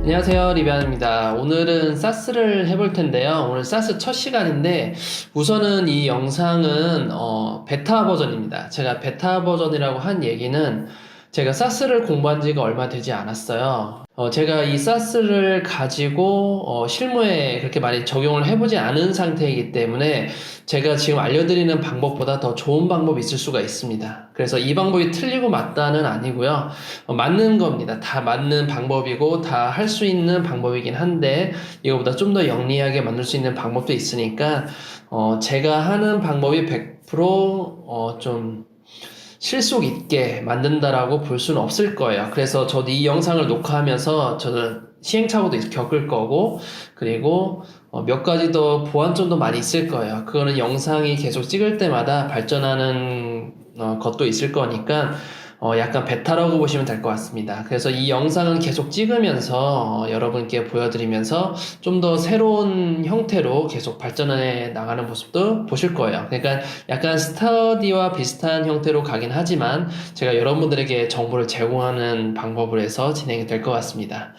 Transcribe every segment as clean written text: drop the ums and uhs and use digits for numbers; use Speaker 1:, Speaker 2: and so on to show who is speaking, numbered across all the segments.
Speaker 1: 안녕하세요, 리비안입니다. 오늘은 사스를 해볼 텐데요. 오늘 사스 첫 시간인데 우선은 이 영상은 베타 버전입니다. 제가 베타 버전이라고 한 얘기는 제가 사스를 공부한 지가 얼마 되지 않았어요. 제가 이 사스를 가지고 실무에 그렇게 많이 적용을 해보지 않은 상태이기 때문에 제가 지금 알려드리는 방법보다 더 좋은 방법이 있을 수가 있습니다. 그래서 이 방법이 틀리고 맞다는 아니고요. 맞는 겁니다. 다 맞는 방법이고 다 할 수 있는 방법이긴 한데 이거보다 좀 더 영리하게 만들 수 있는 방법도 있으니까 제가 하는 방법이 100% 실속 있게 만든다라고 볼 수는 없을 거예요. 그래서 저도 이 영상을 녹화하면서 저는 시행착오도 겪을 거고, 그리고 몇 가지 더 보완점도 많이 있을 거예요. 그거는 영상이 계속 찍을 때마다 발전하는 것도 있을 거니까 약간 베타라고 보시면 될 것 같습니다. 그래서 이 영상은 계속 찍으면서 여러분께 보여드리면서 좀 더 새로운 형태로 계속 발전해 나가는 모습도 보실 거예요. 그러니까 약간 스터디와 비슷한 형태로 가긴 하지만 제가 여러분들에게 정보를 제공하는 방법을 해서 진행이 될 것 같습니다.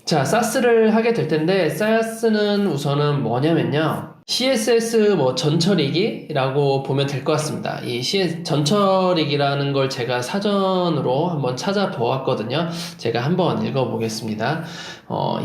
Speaker 1: 자, 사스를 하게 될 텐데 사스는 우선은 뭐냐면요. CSS 전처리기라고 보면 될 것 같습니다. 이 전처리기라는 걸 제가 사전으로 한번 찾아보았거든요. 제가 한번 읽어보겠습니다.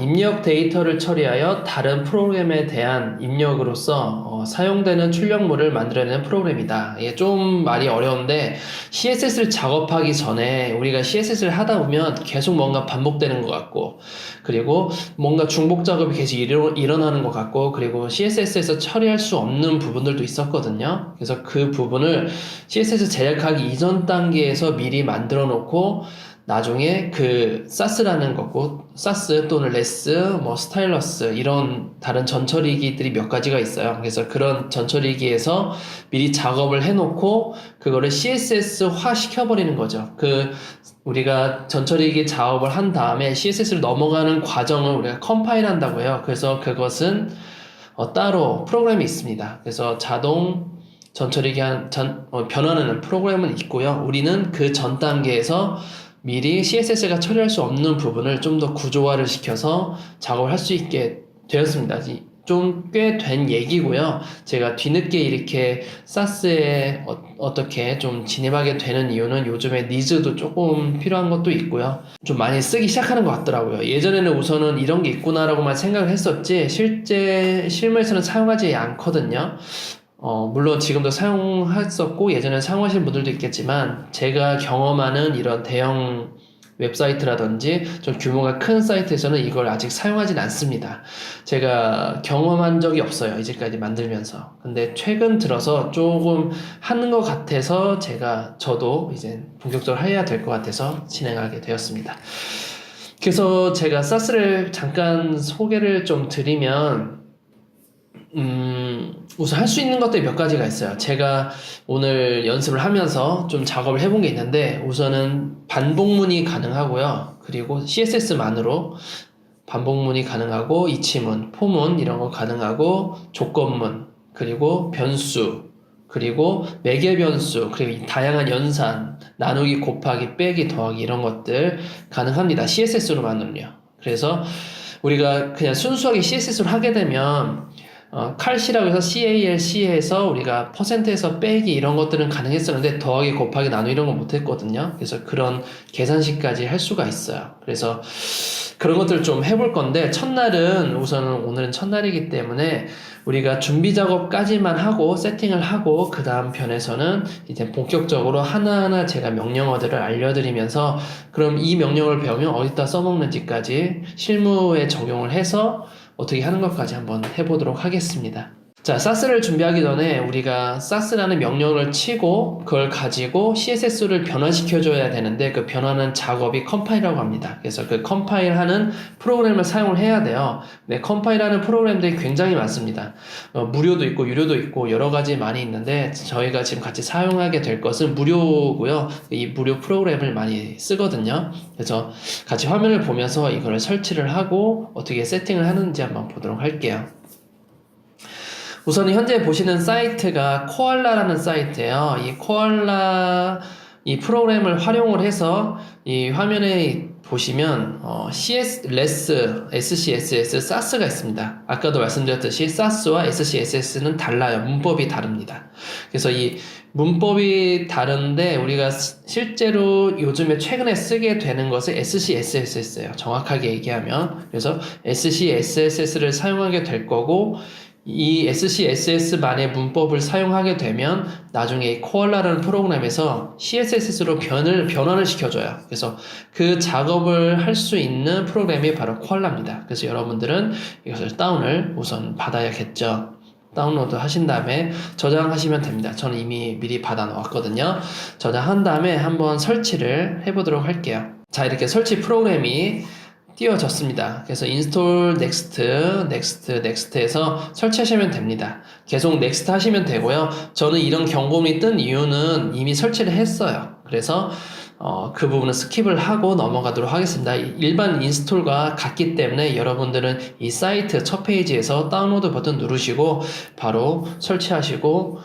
Speaker 1: 입력 데이터를 처리하여 다른 프로그램에 대한 입력으로서 사용되는 출력물을 만들어내는 프로그램이다. 이게 좀 말이 어려운데 CSS를 작업하기 전에 우리가 CSS를 하다 보면 계속 뭔가 반복되는 것 같고 그리고 뭔가 중복 작업이 계속 일어나는 것 같고 그리고 CSS에서 처리할 수 없는 부분들도 있었거든요. 그래서 그 부분을 CSS 제작하기 이전 단계에서 미리 만들어 놓고 나중에 그 사스라는 거고 사스 또는 레스, 스타일러스 이런 다른 전처리기들이 몇 가지가 있어요. 그래서 그런 전처리기에서 미리 작업을 해놓고 그거를 CSS화 시켜버리는 거죠. 우리가 전처리기 작업을 한 다음에 CSS를 넘어가는 과정을 우리가 컴파일 한다고 해요. 그래서 그것은 따로 프로그램이 있습니다. 그래서 자동 전처리기 변환하는 프로그램은 있고요. 우리는 그 전 단계에서 미리 CSS가 처리할 수 없는 부분을 좀 더 구조화를 시켜서 작업을 할 수 있게 되었습니다. 좀 꽤 된 얘기고요. 제가 뒤늦게 이렇게 사스에 어떻게 좀 진입하게 되는 이유는 요즘에 니즈도 조금 필요한 것도 있고요. 좀 많이 쓰기 시작하는 것 같더라고요. 예전에는 우선은 이런 게 있구나라고만 생각을 했었지 실제 실무에서는 사용하지 않거든요. 물론 지금도 사용했었고 예전에 사용하시는 분들도 있겠지만 제가 경험하는 이런 대형 웹사이트라든지 좀 규모가 큰 사이트에서는 이걸 아직 사용하진 않습니다. 제가 경험한 적이 없어요. 이제까지 만들면서. 근데 최근 들어서 조금 하는 것 같아서 저도 이제 본격적으로 해야 될 것 같아서 진행하게 되었습니다. 그래서 제가 사스를 잠깐 소개를 좀 드리면 우선 할 수 있는 것들이 몇 가지가 있어요. 제가 오늘 연습을 하면서 좀 작업을 해본 게 있는데 우선은 반복문이 가능하고요. 그리고 CSS만으로 반복문이 가능하고 이치문, 포문 이런 거 가능하고 조건문, 그리고 변수, 그리고 매개 변수, 그리고 다양한 연산, 나누기, 곱하기, 빼기, 더하기 이런 것들 가능합니다. CSS로만은요. 그래서 우리가 그냥 순수하게 CSS로 하게 되면 칼시라고 해서 CALC에서 우리가 퍼센트에서 빼기 이런 것들은 가능했었는데 더하기, 곱하기, 나누기 이런 거 못했거든요. 그래서 그런 계산식까지 할 수가 있어요. 그래서 그런 것들을 좀 해볼 건데 오늘은 첫날이기 때문에 우리가 준비 작업까지만 하고 세팅을 하고 그 다음 편에서는 이제 본격적으로 하나하나 제가 명령어들을 알려드리면서 그럼 이 명령어를 배우면 어디다 써먹는지까지 실무에 적용을 해서 어떻게 하는 것까지 한번 해보도록 하겠습니다. 자, 사스를 준비하기 전에 우리가 사스라는 명령을 치고 그걸 가지고 CSS를 변환시켜줘야 되는데 그 변환하는 작업이 컴파일이라고 합니다. 그래서 그 컴파일하는 프로그램을 사용을 해야 돼요. 근데 컴파일하는 프로그램들이 굉장히 많습니다. 무료도 있고 유료도 있고 여러 가지 많이 있는데 저희가 지금 같이 사용하게 될 것은 무료고요. 이 무료 프로그램을 많이 쓰거든요. 그래서 같이 화면을 보면서 이걸 설치를 하고 어떻게 세팅을 하는지 한번 보도록 할게요. 우선 현재 보시는 사이트가 코알라라는 사이트예요. 이 코알라 이 프로그램을 활용을 해서 이 화면에 보시면 SCSS, SAS가 있습니다. 아까도 말씀드렸듯이 SAS와 SCSS는 달라요. 문법이 다릅니다. 그래서 이 문법이 다른데 우리가 실제로 요즘에 최근에 쓰게 되는 것은 SCSS예요. 정확하게 얘기하면. 그래서 SCSS를 사용하게 될 거고, 이 SCSS만의 문법을 사용하게 되면 나중에 코알라라는 프로그램에서 CSS로 변환을 시켜줘요. 그래서 그 작업을 할 수 있는 프로그램이 바로 코알라입니다. 그래서 여러분들은 이것을 다운을 우선 받아야겠죠. 다운로드 하신 다음에 저장하시면 됩니다. 저는 이미 미리 받아 놓았거든요. 저장한 다음에 한번 설치를 해보도록 할게요. 자, 이렇게 설치 프로그램이 띄워졌습니다. 그래서 install next에서 설치하시면 됩니다. 계속 next 하시면 되고요. 저는 이런 경고음이 뜬 이유는 이미 설치를 했어요. 그래서 그 부분은 스킵을 하고 넘어가도록 하겠습니다. 일반 인스톨과 같기 때문에 여러분들은 이 사이트 첫 페이지에서 다운로드 버튼 누르시고 바로 설치하시고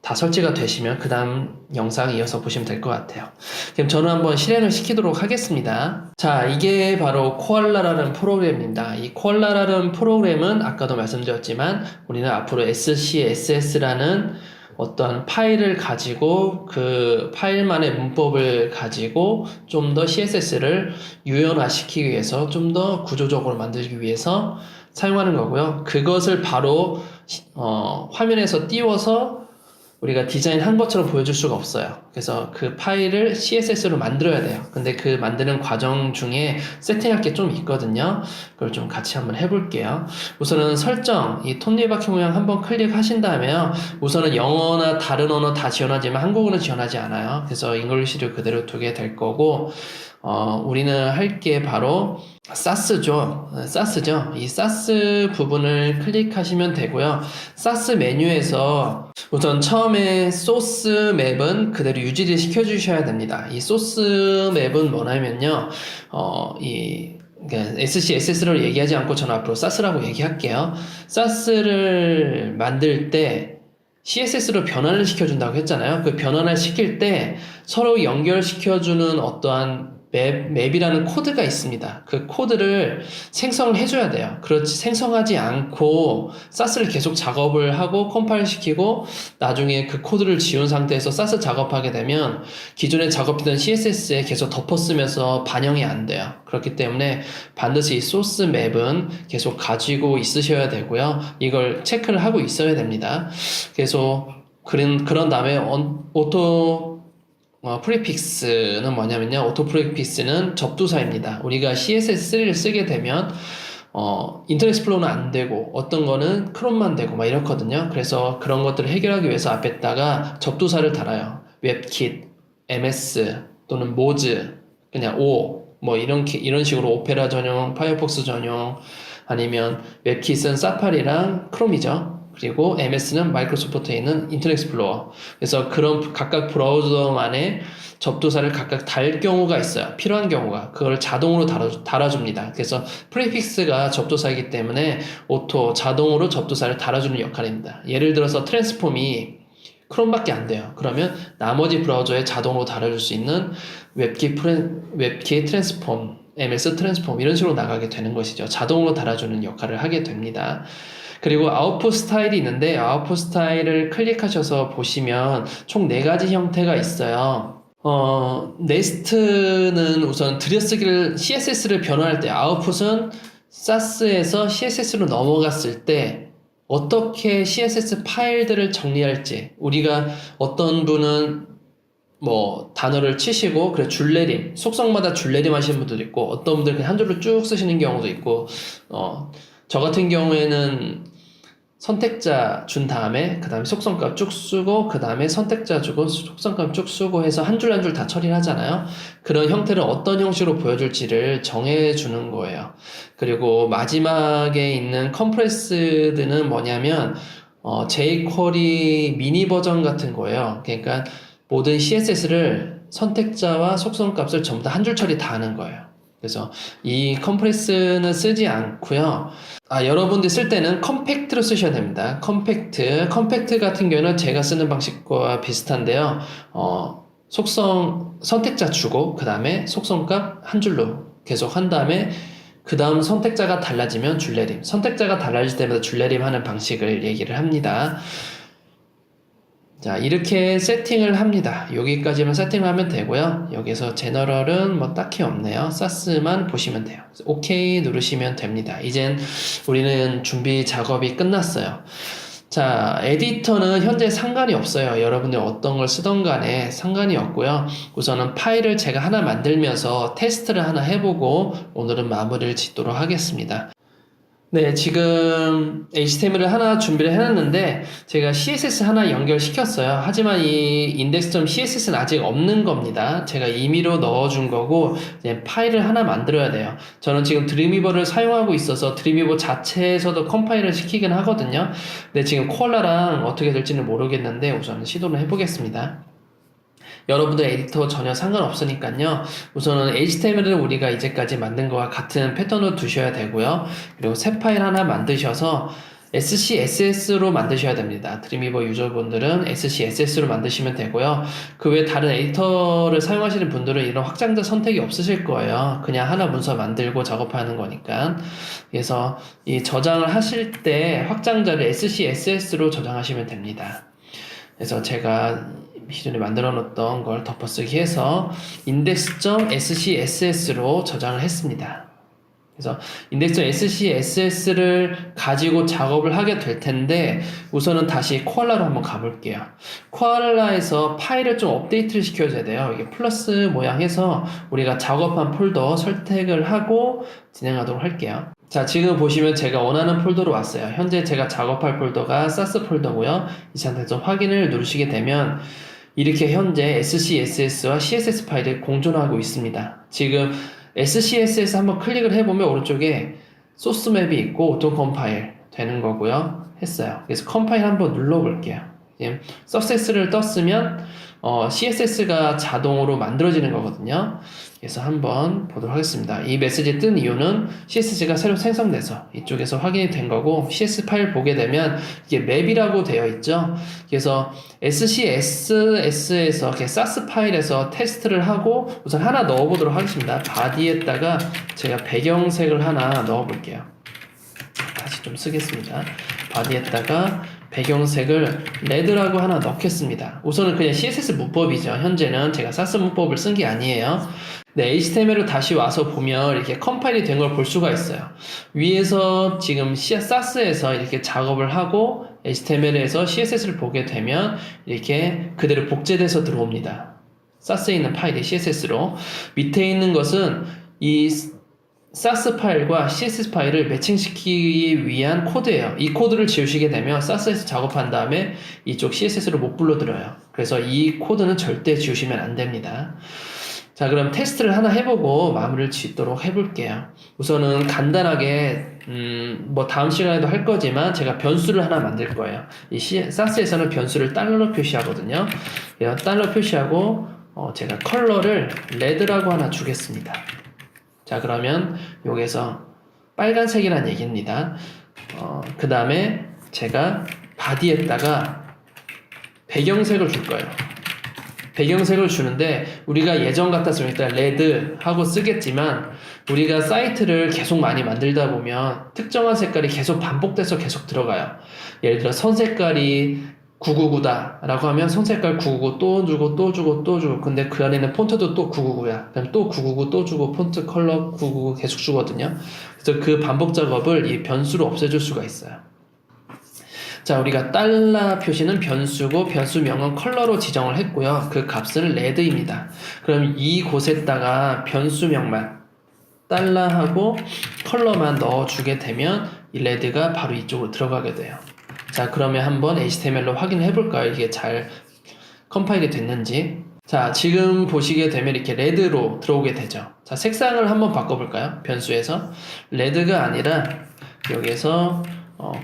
Speaker 1: 다 설치가 되시면 그 다음 영상 이어서 보시면 될 것 같아요. 그럼 저는 한번 실행을 시키도록 하겠습니다. 자, 이게 바로 코알라라는 프로그램입니다. 이 코알라라는 프로그램은 아까도 말씀드렸지만 우리는 앞으로 SCSS라는 어떤 파일을 가지고 그 파일만의 문법을 가지고 좀 더 CSS를 유연화시키기 위해서 좀 더 구조적으로 만들기 위해서 사용하는 거고요. 그것을 바로 화면에서 띄워서 우리가 디자인한 것처럼 보여줄 수가 없어요. 그래서 그 파일을 CSS로 만들어야 돼요. 근데 그 만드는 과정 중에 세팅할 게 좀 있거든요. 그걸 좀 같이 한번 해볼게요. 우선은 설정, 이 톱니바퀴 모양 한번 클릭하신 다음에요. 우선은 영어나 다른 언어 다 지원하지만 한국어는 지원하지 않아요. 그래서 잉글리시를 그대로 두게 될 거고, 우리는 할 게 바로 사스죠. 이 사스 부분을 클릭하시면 되고요. 사스 메뉴에서 우선 처음에 소스 맵은 그대로 유지를 시켜주셔야 됩니다. 이 소스 맵은 뭐냐면요. 그러니까 SCSS로 얘기하지 않고 저는 앞으로 사스라고 얘기할게요. 사스를 만들 때 CSS로 변환을 시켜준다고 했잖아요. 그 변환을 시킬 때 서로 연결시켜주는 어떠한 맵이라는 코드가 있습니다. 그 코드를 생성을 해줘야 돼요. 그렇지, 생성하지 않고 사스를 계속 작업을 하고 컴파일 시키고 나중에 그 코드를 지운 상태에서 사스 작업하게 되면 기존에 작업했던 CSS에 계속 덮어쓰면서 반영이 안 돼요. 그렇기 때문에 반드시 이 소스 맵은 계속 가지고 있으셔야 되고요. 이걸 체크를 하고 있어야 됩니다. 그래서 그런 다음에 프리픽스는 뭐냐면요. 오토 프리픽스는 접두사입니다. 우리가 CSS3를 쓰게 되면 인터넷 익스플로러는 안 되고 어떤 거는 크롬만 되고 막 이렇거든요. 그래서 그런 것들을 해결하기 위해서 앞에다가 접두사를 달아요. 웹킷, MS 또는 모즈, 그냥 뭐 이런 식으로 오페라 전용, 파이어폭스 전용, 아니면 웹킷은 사파리랑 크롬이죠. 그리고 MS는 마이크로소프트에 있는 인터넷 익스플로러. 그래서 그런 각각 브라우저만의 접두사를 각각 달 경우가 있어요. 필요한 경우가. 그걸 자동으로 달아줍니다. 그래서 프리픽스가 접두사이기 때문에 자동으로 접두사를 달아주는 역할입니다. 예를 들어서 트랜스폼이 크롬밖에 안 돼요. 그러면 나머지 브라우저에 자동으로 달아줄 수 있는 웹킷 트랜스폼, MS 트랜스폼 이런 식으로 나가게 되는 것이죠. 자동으로 달아주는 역할을 하게 됩니다. 그리고 아웃풋 스타일이 있는데 아웃풋 스타일을 클릭하셔서 보시면 총 4가지 형태가 있어요. 네스트는 우선 들여쓰기를 CSS를 변환할 때 아웃풋은 사스에서 CSS로 넘어갔을 때 어떻게 CSS 파일들을 정리할지 우리가 어떤 분은 뭐 단어를 치시고 그래 줄내림 속성마다 줄내림 하시는 분들도 있고 어떤 분들 그냥 한 줄로 쭉 쓰시는 경우도 있고 저 같은 경우에는 선택자 준 다음에 그 다음에 속성값 쭉 쓰고 그 다음에 선택자 주고 속성값 쭉 쓰고 해서 한 줄 한 줄 다 처리를 하잖아요. 그런 형태를 어떤 형식으로 보여줄지를 정해주는 거예요. 그리고 마지막에 있는 컴프레스드는 뭐냐면 jQuery 미니 버전 같은 거예요. 그러니까 모든 CSS를 선택자와 속성값을 전부 다 한 줄 처리 다 하는 거예요. 그래서 이 컴프레스는 쓰지 않고요. 여러분들 쓸 때는 컴팩트로 쓰셔야 됩니다. 컴팩트 같은 경우는 제가 쓰는 방식과 비슷한데요. 속성 선택자 주고 그 다음에 속성값 한 줄로 계속 한 다음에 그 다음 선택자가 달라지면 줄내림, 선택자가 달라질 때마다 줄내림 하는 방식을 얘기를 합니다. 자, 이렇게 세팅을 합니다. 여기까지만 세팅을 하면 되고요. 여기서 제너럴은 뭐 딱히 없네요. 사스만 보시면 돼요. 오케이 누르시면 됩니다. 이젠 우리는 준비 작업이 끝났어요. 자, 에디터는 현재 상관이 없어요. 여러분들 어떤 걸 쓰던 간에 상관이 없고요. 우선은 파일을 제가 하나 만들면서 테스트를 하나 해보고 오늘은 마무리를 짓도록 하겠습니다. 네, 지금 HTML을 하나 준비를 해놨는데 제가 CSS 하나 연결시켰어요. 하지만 이 index.css는 아직 없는 겁니다. 제가 임의로 넣어준 거고 이제 파일을 하나 만들어야 돼요. 저는 지금 드림위버를 사용하고 있어서 드림위버 자체에서도 컴파일을 시키긴 하거든요. 근데 지금 코알라랑 어떻게 될지는 모르겠는데 우선 시도를 해보겠습니다. 여러분들 에디터 전혀 상관없으니까요. 우선은 HTML을 우리가 이제까지 만든 거와 같은 패턴으로 두셔야 되고요. 그리고 새 파일 하나 만드셔서 SCSS로 만드셔야 됩니다. 드림위버 유저분들은 SCSS로 만드시면 되고요. 그 외 다른 에디터를 사용하시는 분들은 이런 확장자 선택이 없으실 거예요. 그냥 하나 문서 만들고 작업하는 거니까. 그래서 이 저장을 하실 때 확장자를 SCSS로 저장하시면 됩니다. 그래서 제가 기존에 만들어 놓던 걸 덮어쓰기 해서 index.scss로 저장을 했습니다. 그래서 index.scss를 가지고 작업을 하게 될 텐데 우선은 다시 코알라로 한번 가볼게요. 코알라에서 파일을 좀 업데이트를 시켜줘야 돼요. 이게 플러스 모양 해서 우리가 작업한 폴더 선택을 하고 진행하도록 할게요. 자, 지금 보시면 제가 원하는 폴더로 왔어요. 현재 제가 작업할 폴더가 사스 폴더고요. 이 상태에서 확인을 누르시게 되면 이렇게 현재 SCSS와 CSS 파일이 공존하고 있습니다. 지금 SCSS 한번 클릭을 해보면 오른쪽에 소스 맵이 있고 오토 컴파일 되는 거고요. 했어요. 그래서 컴파일 한번 눌러볼게요. 석세스를 떴으면 CSS가 자동으로 만들어지는 거거든요. 그래서 한번 보도록 하겠습니다. 이 메시지 뜬 이유는 CSS가 새로 생성돼서 이쪽에서 확인이 된 거고 CS 파일 보게 되면 이게 맵이라고 되어 있죠. 그래서 SCSS에서 사스 파일에서 테스트를 하고 우선 하나 넣어보도록 하겠습니다. 바디에다가 제가 배경색을 하나 넣어볼게요. 다시 좀 쓰겠습니다. 바디에다가 배경색을 레드라고 하나 넣겠습니다. 우선은 그냥 CSS 문법이죠. 현재는 제가 사스 문법을 쓴 게 아니에요. 네, HTML로 다시 와서 보면 이렇게 컴파일이 된 걸 볼 수가 있어요. 위에서 지금 사스에서 이렇게 작업을 하고 HTML에서 CSS를 보게 되면 이렇게 그대로 복제돼서 들어옵니다. 사스에 있는 파일이 CSS로. 밑에 있는 것은 이 사스 파일과 CSS 파일을 매칭시키기 위한 코드예요. 이 코드를 지우시게 되면 사스에서 작업한 다음에 이쪽 CSS로 못 불러들어요. 그래서 이 코드는 절대 지우시면 안 됩니다. 자, 그럼 테스트를 하나 해보고 마무리를 짓도록 해볼게요. 우선은 간단하게 뭐 다음 시간에도 할 거지만 제가 변수를 하나 만들 거예요. 이 사스에서는 변수를 달러로 표시하거든요. 달러 표시하고 제가 컬러를 레드라고 하나 주겠습니다. 자, 그러면 여기서 빨간색이란 얘기입니다. 그 다음에 제가 바디에다가 배경색을 줄 거예요. 배경색을 주는데 우리가 예전 같았으면 일단 레드 하고 쓰겠지만 우리가 사이트를 계속 많이 만들다 보면 특정한 색깔이 계속 반복돼서 계속 들어가요. 예를 들어 선 색깔이 999다 라고 하면 선 색깔 999 또 주고 또 주고 또 주고 근데 그 안에는 폰트도 또 999야. 그럼 또 999 또 주고 폰트 컬러 999 계속 주거든요. 그래서 그 반복 작업을 이 변수로 없애줄 수가 있어요. 자, 우리가 달러 표시는 변수고 변수명은 컬러로 지정을 했고요. 그 값은 레드입니다. 그럼 이곳에다가 변수명만 달러하고 컬러만 넣어주게 되면 이 레드가 바로 이쪽으로 들어가게 돼요. 자, 그러면 한번 HTML로 확인해 볼까요? 이게 잘 컴파일이 됐는지. 자, 지금 보시게 되면 이렇게 레드로 들어오게 되죠. 자, 색상을 한번 바꿔볼까요? 변수에서 레드가 아니라 여기에서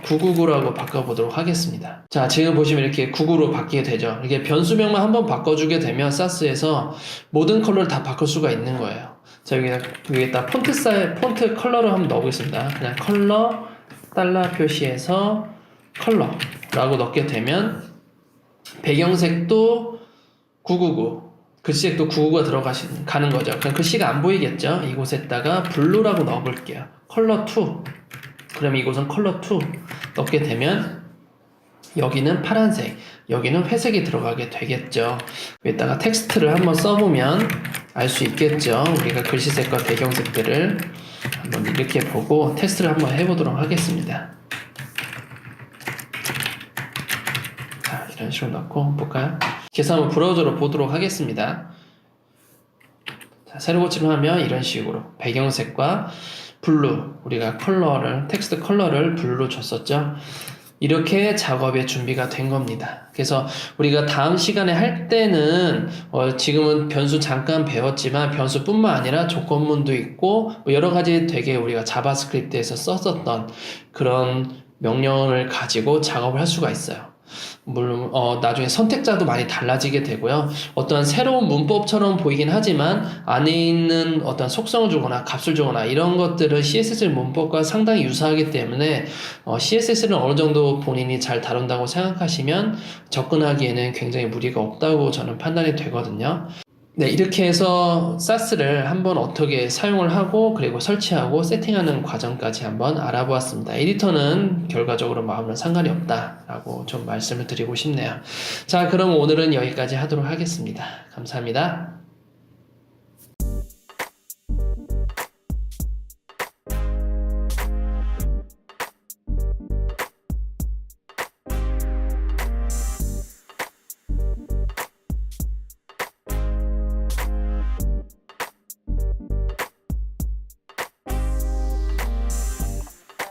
Speaker 1: 999라고 바꿔보도록 하겠습니다. 자, 지금 보시면 이렇게 99로 바뀌게 되죠. 이게 변수명만 한번 바꿔주게 되면 사스에서 모든 컬러를 다 바꿀 수가 있는 거예요. 자, 여기다 폰트 컬러를 한번 넣어보겠습니다. 그냥 컬러 달러 표시해서 컬러라고 넣게 되면 배경색도 999 글씨색도 999가 가는 거죠. 그럼 글씨가 안 보이겠죠? 이곳에다가 블루라고 넣어볼게요. 컬러 2. 그럼 이곳은 컬러 2 넣게 되면 여기는 파란색, 여기는 회색이 들어가게 되겠죠. 여기다가 텍스트를 한번 써보면 알 수 있겠죠. 우리가 글씨색과 배경색들을 한번 이렇게 보고 테스트를 한번 해보도록 하겠습니다. 자, 이런 식으로 넣고 볼까요? 계속 한번 브라우저로 보도록 하겠습니다. 자, 새로 고침을 하면 이런 식으로 배경색과 블루, 우리가 텍스트 컬러를 블루로 줬었죠. 이렇게 작업의 준비가 된 겁니다. 그래서 우리가 다음 시간에 할 때는 지금은 변수 잠깐 배웠지만 변수뿐만 아니라 조건문도 있고 뭐 여러 가지 되게 우리가 자바스크립트에서 썼었던 그런 명령을 가지고 작업을 할 수가 있어요. 물론 나중에 선택자도 많이 달라지게 되고요. 어떤 새로운 문법처럼 보이긴 하지만 안에 있는 어떤 속성을 주거나 값을 주거나 이런 것들은 CSS 문법과 상당히 유사하기 때문에 CSS는 어느 정도 본인이 잘 다룬다고 생각하시면 접근하기에는 굉장히 무리가 없다고 저는 판단이 되거든요. 네, 이렇게 해서 SAS를 한번 어떻게 사용을 하고 그리고 설치하고 세팅하는 과정까지 한번 알아보았습니다. 에디터는 결과적으로 아무런 상관이 없다라고 좀 말씀을 드리고 싶네요. 자, 그럼 오늘은 여기까지 하도록 하겠습니다. 감사합니다.